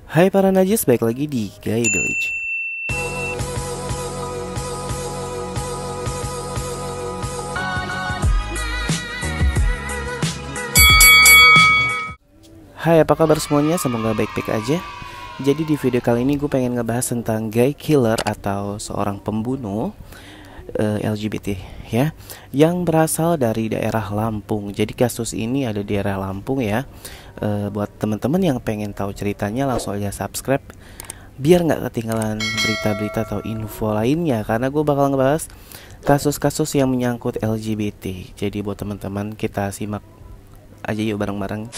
Hai para najis, balik lagi di Gay Village. Hai, apa kabar semuanya? Semoga baik-baik aja. Jadi di video kali ini gue pengen ngebahas tentang gay killer atau seorang pembunuh LGBT ya, yang berasal dari daerah Lampung. Jadi kasus ini ada di daerah Lampung ya. Buat teman-teman yang pengen tahu ceritanya, langsung aja subscribe biar nggak ketinggalan berita-berita atau info lainnya, karena gue bakal ngebahas kasus-kasus yang menyangkut LGBT. Jadi buat teman-teman, kita simak aja yuk bareng-bareng.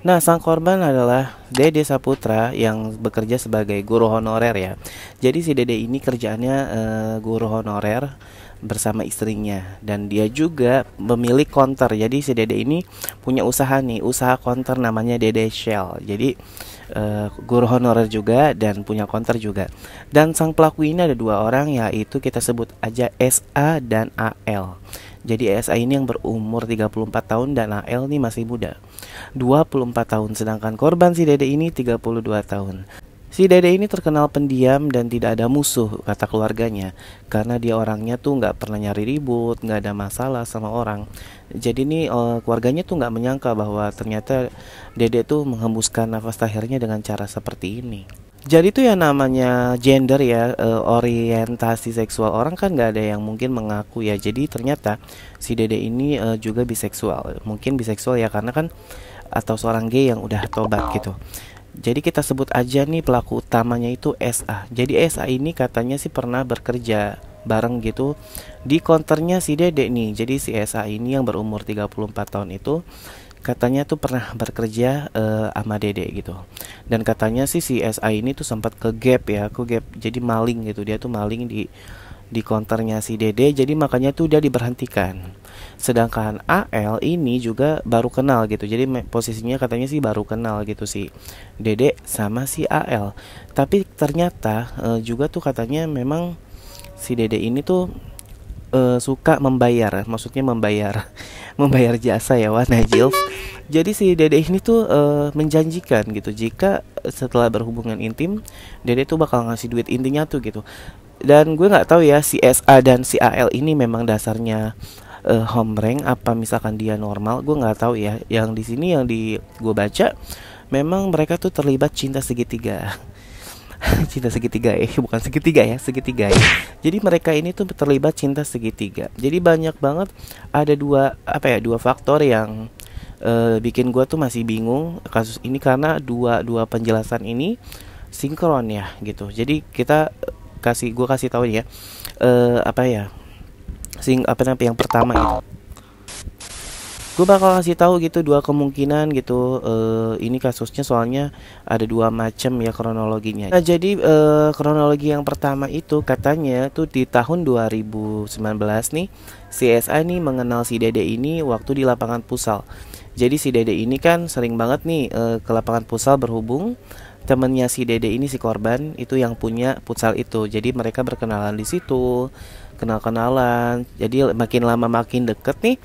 Nah, sang korban adalah Dede Saputra yang bekerja sebagai guru honorer ya. Jadi si Dede ini kerjaannya guru honorer bersama istrinya, dan dia juga pemilik konter. Jadi si Dede ini punya usaha nih, usaha konter namanya Dede Shell. Jadi guru honorer juga dan punya konter juga. Dan sang pelaku ini ada dua orang, yaitu kita sebut aja SA dan AL. Jadi SA ini yang berumur 34 tahun dan AL ini masih muda, 24 tahun. Sedangkan korban si Dede ini 32 tahun. Si Dede ini terkenal pendiam dan tidak ada musuh, kata keluarganya, karena dia orangnya tuh nggak pernah nyari ribut, nggak ada masalah sama orang. Jadi ini keluarganya tuh nggak menyangka bahwa ternyata Dede tuh menghembuskan nafas terakhirnya dengan cara seperti ini. Jadi tuh ya namanya gender ya, orientasi seksual orang kan nggak ada yang mungkin mengaku ya. Jadi ternyata si Dede ini juga biseksual. Mungkin biseksual ya karena kan, atau seorang gay yang udah tobat gitu. Jadi kita sebut aja nih pelaku utamanya itu SA. Jadi SA ini katanya sih pernah bekerja bareng gitu di konternya si Dede nih. Jadi si SA ini yang berumur 34 tahun itu katanya tuh pernah bekerja sama Dede gitu. Dan katanya sih si SA ini tuh sempat ke gap ya, jadi maling gitu. Dia tuh maling di konternya si Dede, jadi makanya tuh dia diberhentikan. Sedangkan AL ini juga baru kenal gitu. Jadi posisinya katanya sih baru kenal gitu si Dede sama si AL. Tapi ternyata juga tuh katanya memang si Dede ini tuh suka membayar, maksudnya membayar membayar jasa ya, Wan Najils. Jadi si Dede ini tuh menjanjikan gitu, jika setelah berhubungan intim Dede tuh bakal ngasih duit, intinya tuh gitu. Dan gue nggak tahu ya si SA dan si AL ini memang dasarnya hombreng apa misalkan dia normal, gue nggak tahu ya. Yang di sini yang di gue baca memang mereka tuh terlibat cinta segitiga. Cinta segitiga bukan segitiga ya, segitiga ya. Jadi mereka ini tuh terlibat cinta segitiga. Jadi banyak banget, ada dua faktor yang bikin gue tuh masih bingung kasus ini, karena dua penjelasan ini sinkron ya gitu. Jadi gue kasih tahu ya, yang pertama gitu. Gue bakal kasih tahu gitu dua kemungkinan gitu. Ini kasusnya soalnya ada dua macam ya kronologinya. Nah, jadi kronologi yang pertama itu katanya tuh di tahun 2019 nih, si SA nih mengenal si Dede ini waktu di lapangan futsal. Jadi si Dede ini kan sering banget nih ke lapangan futsal, berhubung temennya si Dede ini, si korban itu yang punya futsal itu. Jadi mereka berkenalan di situ, kenal-kenalan. Jadi makin lama makin deket nih.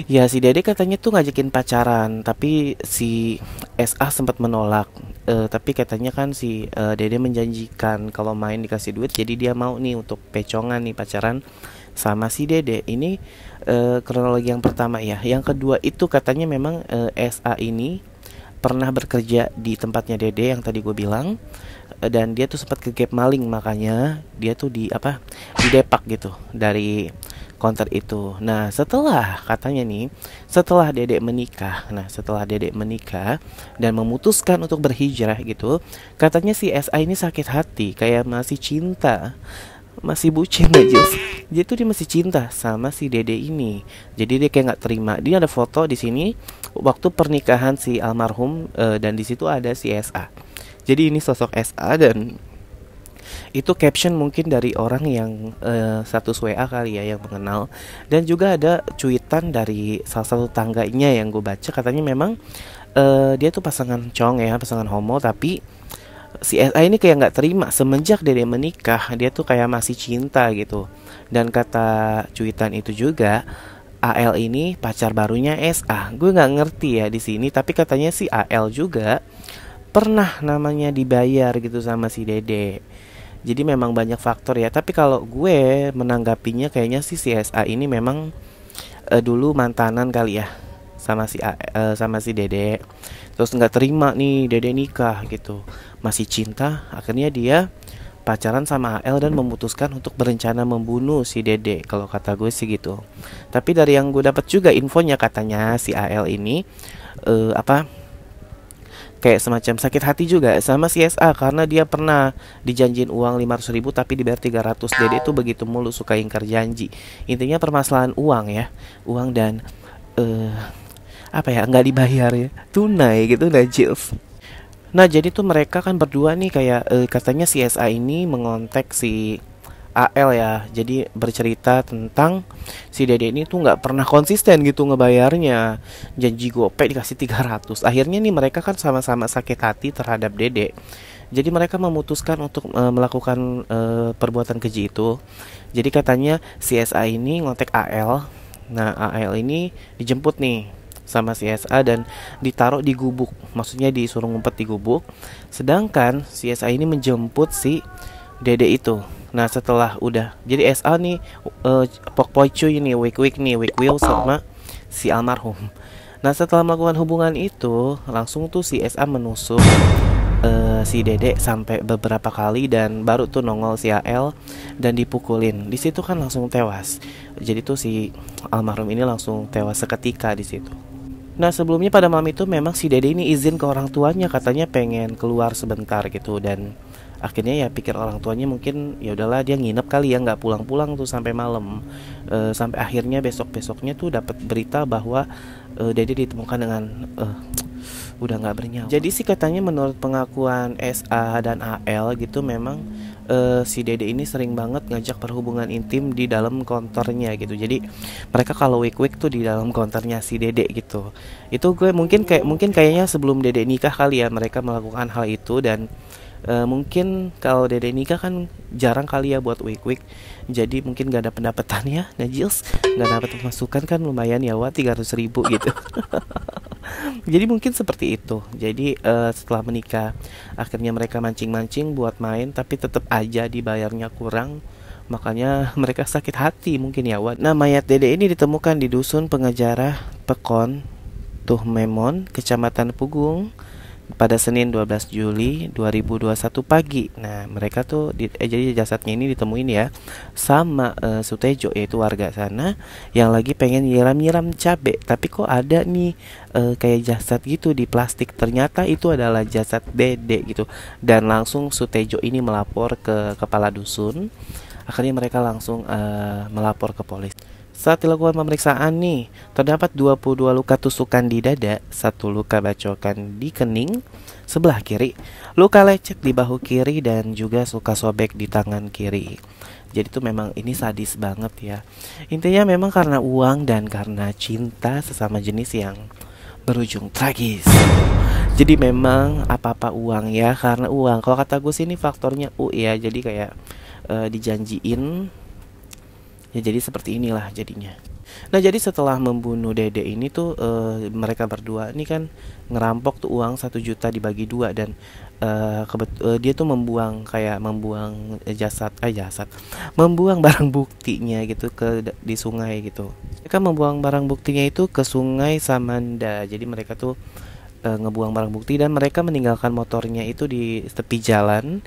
Ya si Dede katanya tuh ngajakin pacaran, tapi si SA sempat menolak. Tapi katanya kan si Dede menjanjikan kalau main dikasih duit, jadi dia mau nih untuk pecongan nih, pacaran sama si Dede. Ini kronologi yang pertama ya. Yang kedua itu katanya memang SA ini pernah bekerja di tempatnya Dede yang tadi gue bilang, dan dia tuh sempat ke gap maling, makanya dia tuh didepak gitu dari konter itu. Nah setelah Dede menikah, dan memutuskan untuk berhijrah gitu, katanya si SA ini sakit hati, kayak masih cinta, masih bucin aja. Dia tuh dia masih cinta sama si Dede ini. Jadi dia kayak nggak terima. Dia ada foto di sini waktu pernikahan si almarhum, dan di situ ada si SA. Jadi ini sosok SA, dan itu caption mungkin dari orang yang status WA kali ya, yang mengenal. Dan juga ada cuitan dari salah satu tangganya yang gue baca, katanya memang dia tuh pasangan cong ya, pasangan homo, tapi si SA ini kayak nggak terima semenjak Dede menikah, dia tuh kayak masih cinta gitu. Dan kata cuitan itu juga, AL ini pacar barunya SA. Gue nggak ngerti ya di sini, tapi katanya si AL juga pernah namanya dibayar gitu sama si Dede. Jadi memang banyak faktor ya. Tapi kalau gue menanggapinya kayaknya sih si SA ini memang dulu mantanan kali ya sama si Dede. Terus nggak terima nih Dede nikah gitu. Masih cinta, akhirnya dia pacaran sama AL dan memutuskan untuk berencana membunuh si Dede. Kalau kata gue sih gitu. Tapi dari yang gue dapat juga infonya katanya si AL ini apa kayak semacam sakit hati juga sama si SA karena dia pernah dijanjiin uang 500.000 tapi dibayar 300. Dede itu begitu mulu suka ingkar janji. Intinya permasalahan uang ya, uang dan eh apa ya, nggak dibayar ya, tunai gitu, Najils. Nah jadi tuh mereka kan berdua nih kayak katanya si SA ini mengontak si AL ya. Jadi bercerita tentang si Dede ini tuh nggak pernah konsisten gitu ngebayarnya. Janji gope dikasih 300. Akhirnya nih mereka kan sama-sama sakit hati terhadap Dede. Jadi mereka memutuskan untuk melakukan perbuatan keji itu. Jadi katanya si SA ini ngontek AL. Nah AL ini dijemput nih sama si SA dan ditaruh di gubuk. Maksudnya disuruh ngumpet di gubuk. Sedangkan si SA ini menjemput si Dede itu. Nah setelah udah jadi SA nih pokpoy cuy ini wik will sama si almarhum. Nah setelah melakukan hubungan itu langsung tuh si SA menusuk si Dede sampai beberapa kali dan baru tuh nongol si AL dan dipukulin. Di situ kan langsung tewas. Jadi tuh si almarhum ini langsung tewas seketika di situ. Nah sebelumnya pada malam itu memang si Dede ini izin ke orang tuanya, katanya pengen keluar sebentar gitu dan akhirnya ya pikir orang tuanya mungkin ya udahlah dia nginep kali ya, nggak pulang-pulang tuh sampai malam. Sampai akhirnya besoknya tuh dapat berita bahwa Dede ditemukan dengan udah nggak bernyawa. Jadi sih katanya menurut pengakuan SA dan AL gitu memang si Dede ini sering banget ngajak perhubungan intim di dalam konternya gitu. Jadi mereka kalau week tuh di dalam konternya si Dede gitu. Itu gue mungkin kayaknya sebelum Dede nikah kali ya mereka melakukan hal itu dan mungkin kalau Dede nikah kan jarang kali ya buat week. Jadi mungkin gak ada pendapatan ya Najils, gak dapat pemasukan kan lumayan ya 300.000 gitu. Jadi mungkin seperti itu. Jadi setelah menikah akhirnya mereka mancing-mancing buat main tapi tetap aja dibayarnya kurang. Makanya mereka sakit hati mungkin ya. Nah mayat Dede ini ditemukan di dusun Pengejarah Pekon Tuhmemon, Kecamatan Pugung pada Senin 12 Juli 2021 pagi. Nah mereka tuh jadi jasadnya ini ditemuin ya sama Sutejo yaitu warga sana yang lagi pengen nyiram cabe. Tapi kok ada nih kayak jasad gitu di plastik. Ternyata itu adalah jasad Dede gitu. Dan langsung Sutejo ini melapor ke kepala dusun. Akhirnya mereka langsung melapor ke polisi. Saat dilakukan pemeriksaan nih, terdapat 22 luka tusukan di dada, 1 luka bacokan di kening sebelah kiri, luka lecet di bahu kiri dan juga luka sobek di tangan kiri. Jadi tuh memang ini sadis banget ya. Intinya memang karena uang dan karena cinta sesama jenis yang berujung tragis. Jadi memang apa-apa uang ya, karena uang. Kalau kata gue sih ini faktornya U ya. Jadi kayak dijanjiin ya jadi seperti inilah jadinya. Nah jadi setelah membunuh Dede ini tuh mereka berdua ini kan ngerampok tuh uang 1 juta dibagi 2 dan dia tuh membuang membuang barang buktinya gitu di sungai gitu. Mereka membuang barang buktinya itu ke sungai Samanda. Jadi mereka tuh ngebuang barang bukti dan mereka meninggalkan motornya itu di tepi jalan.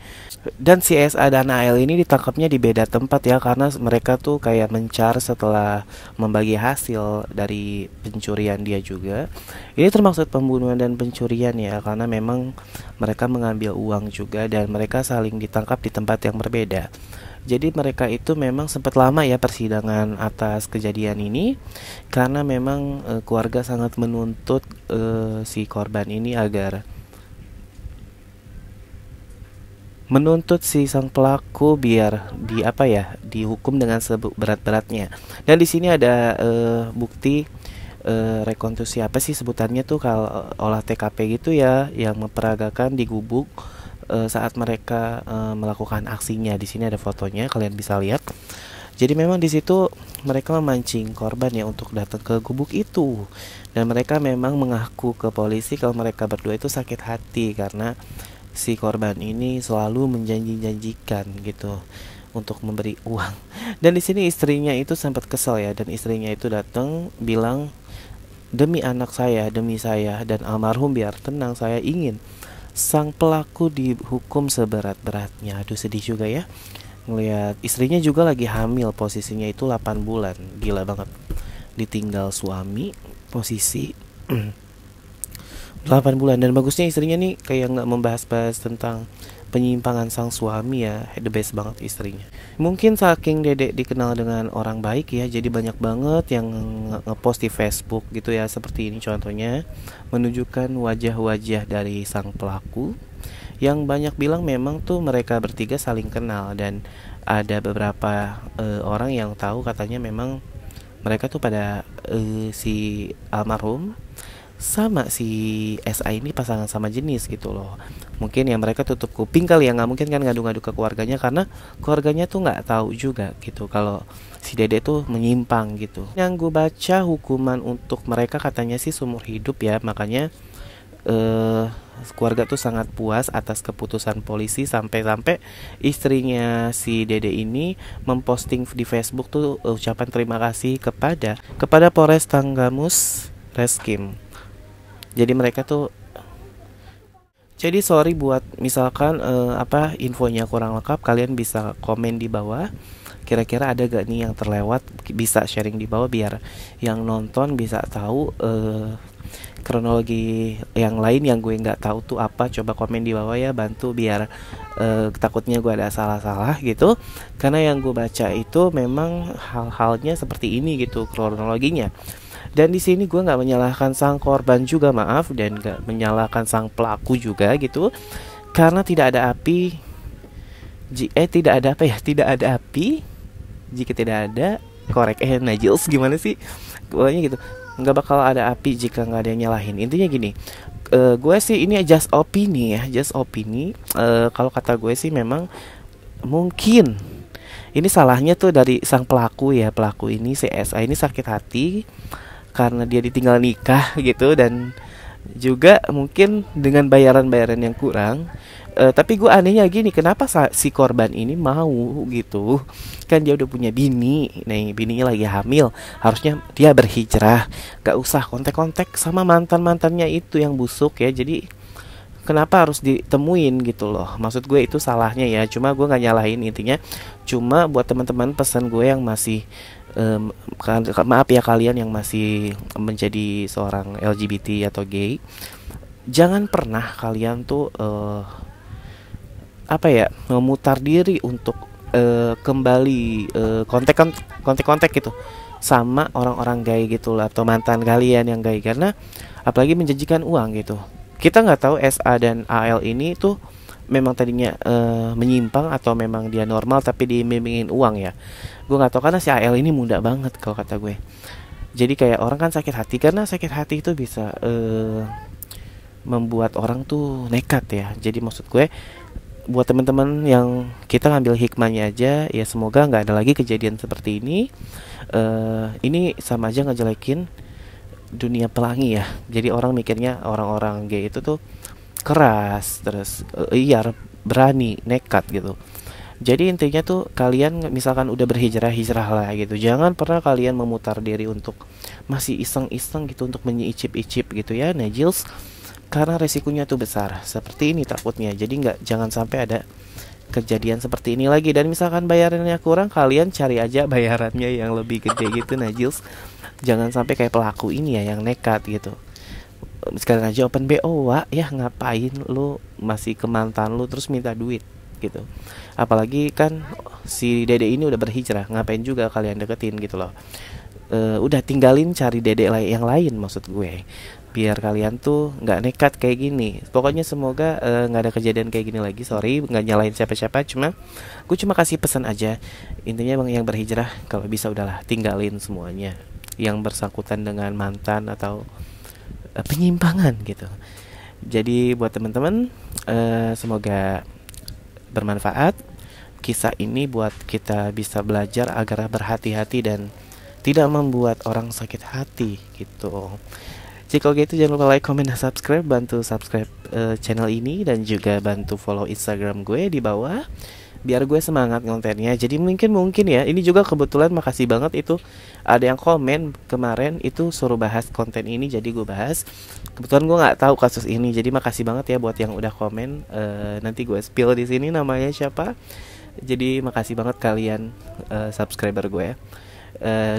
Dan si SA dan AL ini ditangkapnya di beda tempat ya karena mereka tuh kayak mencar setelah membagi hasil dari pencurian dia juga. Ini termaksud pembunuhan dan pencurian ya karena memang mereka mengambil uang juga dan mereka saling ditangkap di tempat yang berbeda. Jadi mereka itu memang sempat lama ya persidangan atas kejadian ini karena memang keluarga sangat menuntut si korban ini agar menuntut si sang pelaku biar dihukum dengan seberat-beratnya. Dan di sini ada bukti rekonstruksi apa sih sebutannya tuh kalau olah TKP gitu ya yang memperagakan di gubuk saat mereka melakukan aksinya. Di sini ada fotonya, kalian bisa lihat. Jadi memang di situ mereka memancing korban ya untuk datang ke gubuk itu. Dan mereka memang mengaku ke polisi kalau mereka berdua itu sakit hati karena si korban ini selalu menjanji-janjikan gitu untuk memberi uang. Dan di sini istrinya itu sempat kesel ya, dan istrinya itu datang bilang, demi anak saya, demi saya dan almarhum biar tenang, saya ingin sang pelaku dihukum seberat-beratnya. Aduh sedih juga ya ngelihat istrinya juga lagi hamil, posisinya itu 8 bulan. Gila banget, ditinggal suami posisi 8 bulan. Dan bagusnya istrinya nih kayak nggak membahas-bahas tentang penyimpangan sang suami ya. The best banget istrinya. Mungkin saking dedek dikenal dengan orang baik ya, jadi banyak banget yang ngepost di Facebook gitu ya, seperti ini contohnya, menunjukkan wajah-wajah dari sang pelaku yang banyak bilang memang tuh mereka bertiga saling kenal. Dan ada beberapa orang yang tahu katanya memang mereka tuh pada si almarhum sama si SA ini pasangan sama jenis gitu loh. Mungkin ya mereka tutup kuping kali ya, nggak mungkin kan ngadu-ngadu ke keluarganya karena keluarganya tuh nggak tahu juga gitu kalau si dede tuh menyimpang gitu. Yang gue baca hukuman untuk mereka katanya sih seumur hidup ya, makanya keluarga tuh sangat puas atas keputusan polisi, sampai-sampai istrinya si dede ini memposting di Facebook tuh ucapan terima kasih kepada Polres Tanggamus Reskim. Jadi mereka tuh sorry buat misalkan infonya kurang lengkap, kalian bisa komen di bawah. Kira-kira ada gak nih yang terlewat, bisa sharing di bawah biar yang nonton bisa tahu kronologi yang lain yang gue nggak tahu tuh apa. Coba komen di bawah ya, bantu biar takutnya gue ada salah-salah gitu, karena yang gue baca itu memang hal-halnya seperti ini gitu kronologinya. Dan di sini gue nggak menyalahkan sang korban juga, maaf, dan nggak menyalahkan sang pelaku juga gitu, karena tidak ada api tidak ada api jika tidak ada korek Najils gimana sih pokoknya gitu, nggak bakal ada api jika nggak ada yang nyalahin. Intinya gini, gue sih ini just opini ya, kalau kata gue sih memang mungkin ini salahnya tuh dari sang pelaku ya. Pelaku ini si SA ini sakit hati karena dia ditinggal nikah gitu, dan juga mungkin dengan bayaran yang kurang. Tapi gue anehnya gini, kenapa si korban ini mau gitu? Kan dia udah punya bini, nih bininya lagi hamil, harusnya dia berhijrah, gak usah kontak-kontak sama mantannya itu yang busuk ya. Jadi kenapa harus ditemuin gitu loh? Maksud gue itu salahnya ya. Cuma gue nggak nyalahin, intinya cuma buat teman-teman, pesan gue yang masih maaf ya, kalian yang masih menjadi seorang LGBT atau gay, jangan pernah kalian tuh memutar diri untuk kembali kontak gitu sama orang-orang gay gitu lah, atau mantan kalian yang gay, karena apalagi menjanjikan uang gitu. Kita nggak tahu SA dan AL ini tuh memang tadinya menyimpang atau memang dia normal tapi diiming-imingin uang ya. Gue nggak tahu, karena si AL ini muda banget kalau kata gue. Jadi kayak orang kan sakit hati, karena sakit hati itu bisa membuat orang tuh nekat ya. Jadi maksud gue buat teman-teman yang kita ngambil hikmahnya aja ya, semoga nggak ada lagi kejadian seperti ini. Ini sama aja ngejelekin dunia pelangi ya. Jadi orang mikirnya orang-orang gay itu tuh keras, terus berani, nekat gitu. Jadi intinya tuh kalian misalkan udah hijrahlah gitu, jangan pernah kalian memutar diri untuk masih iseng-iseng gitu untuk menyicip-icip gitu ya, Najils, karena resikonya tuh besar. Seperti ini takutnya. Jadi jangan sampai ada kejadian seperti ini lagi. Dan misalkan bayarannya kurang, kalian cari aja bayarannya yang lebih gede gitu, Najils. Jangan sampai kayak pelaku ini ya yang nekat gitu. Sekarang aja open BO, Wak, ya ngapain lu masih ke mantan lu terus minta duit gitu. Apalagi kan si dede ini udah berhijrah, ngapain juga kalian deketin gitu loh. Udah tinggalin, cari dede yang lain maksud gue, biar kalian tuh nggak nekat kayak gini. Pokoknya semoga nggak ada kejadian kayak gini lagi. Sorry nggak nyalain siapa-siapa, gue cuma kasih pesan aja. Intinya bang, yang berhijrah kalau bisa udahlah tinggalin semuanya yang bersangkutan dengan mantan atau penyimpangan gitu. Jadi buat teman-teman, semoga bermanfaat. kisah ini buat kita bisa belajar agar berhati-hati dan tidak membuat orang sakit hati gitu. Jika gitu jangan lupa like, comment, dan subscribe. Bantu subscribe channel ini dan juga bantu follow Instagram gue di bawah biar gue semangat kontennya. Jadi mungkin ya ini juga kebetulan makasih banget itu ada yang komen kemarin itu suruh bahas konten ini, jadi gue bahas. Kebetulan gue nggak tahu kasus ini, jadi makasih banget ya buat yang udah komen. Nanti gue spill di sini namanya siapa. Jadi makasih banget kalian subscriber gue.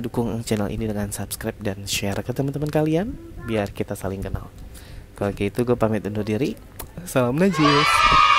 Dukung channel ini dengan subscribe dan share ke teman-teman kalian biar kita saling kenal. Kalau gitu gue pamit undur diri. Salam najis.